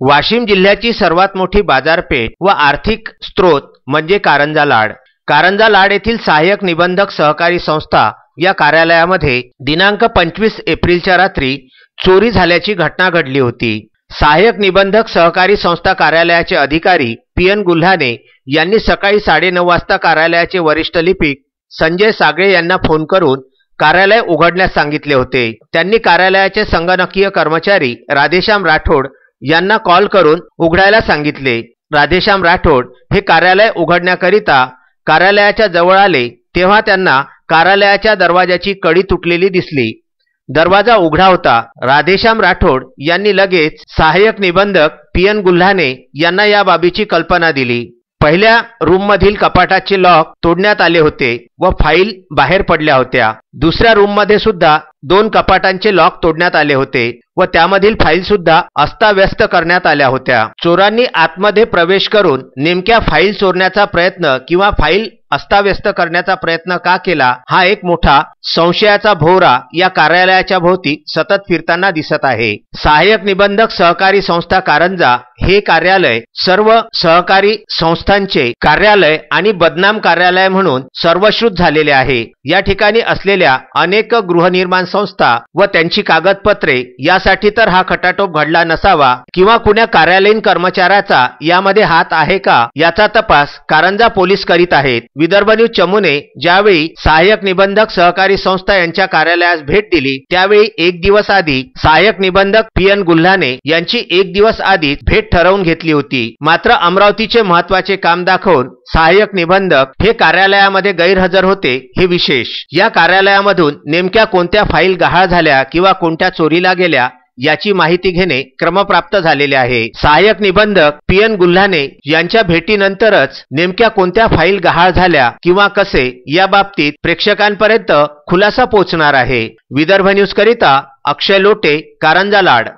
वाशिम जिल्ह्याची सर्वात मोठी बाजारपेठ व आर्थिक स्रोत म्हणजे कारंजा लाड. कारंजा लाड येथील सहाय्यक निबंधक सहकारी संस्था या कार्यालयामध्ये दिनांक 25 एप्रिलच्या रात्री चोरी झाल्याची घटना घडली होती. सहाय्यक निबंधक सहकारी संस्था कार्यालयाचे अधिकारी पी.एन. गुल्हाने यांनी सकाळी 9:30 वाजता कार्यालयाचे वरिष्ठ लिपिक संजय सागळे यांना फोन करून कार्यालय उघडण्यास सांगितले होते. त्यांनी कार्यालयाचे संगणकीय कर्मचारी राधेश्याम राठोड यांना कॉल करून उघडायला सांगितले. राधेश्याम राठोड हे कार्यालय उघडण्याकरिता कार्यालयाच्या जवळ आले तेव्हा त्यांना कार्यालयाच्या दरवाजाची कडी तुटलेली दिसली. दरवाजा उघडा होता. राधेश्याम राठोड यांनी लगेच सहाय्यक निबंधक पी.एन. गुल्हाने यांना या बाबीची कल्पना दिली. पहिल्या रूममधील कपाटाचे लॉक तोडण्यात आले होते व फाईल बाहेर पडल्या होत्या. दुसऱ्या रूममध्ये सुद्धा 2 कपाटांचे लॉक तोडण्यात आले होते व त्यामधील फाईल सुद्धा अस्ताव्यस्त करण्यात आल्या होत्या. चोरांनी आतमध्ये प्रवेश करून नेमक्या फाईल चोरण्याचा प्रयत्न किंवा फाईल अस्ताव्यस्त करण्याचा प्रयत्न का केला हा एक मोठा संशयाचा भोवरा या कार्यालयाच्या भोवती सतत फिरताना दिसत आहे. सहाय्यक निबंधक सहकारी संस्था कारंजा हे कार्यालय सर्व सहकारी संस्थांचे कार्यालय आणि बदनाम कार्यालय म्हणून सर्वश्रुत झालेले आहे. या ठिकाणी असलेल्या अनेक गृहनिर्माण संस्था व त्यांची कागदपत्रे यासाठी तर हा खटाटोप घडला नसावा किंवा कुण्या कार्यालयीन कर्मचाऱ्याचा यामध्ये हात आहे का याचा तपास कारंजा पोलीस करीत आहेत. विदर्भ न्यूज चमूने ज्यावेळी सहाय्यक निबंधक सहकारी संस्था यांच्या कार्यालयास भेट दिली त्यावेळी एक दिवस आधी सहाय्यक निबंधक पी.एन. गुल्हाने यांची एक दिवस आधीच भेट ठरवून घेतली होती. मात्र अमरावतीचे महत्त्वाचे काम दाखवून सहाय्यक निबंधक हे कार्यालयामध्ये गैरहजर होते हे विशेष. या कार्यालयामधून नेमक्या कोणत्या फाईल गहाळ झाल्या किंवा कोणत्या चोरीला गेल्या याची माहिती घेणे क्रमप्राप्त झालेले आहे. सहाय्यक निबंधक पी.एन. गुल्हाने यांच्या भेटीनंतरच नेमक्या कोणत्या फाईल गहाळ झाल्या किंवा कसे या बाबतीत प्रेक्षकांपर्यंत खुलासा पोहोचणार आहे. विदर्भ न्यूज करिता अक्षय लोटे, कारंजा लाड.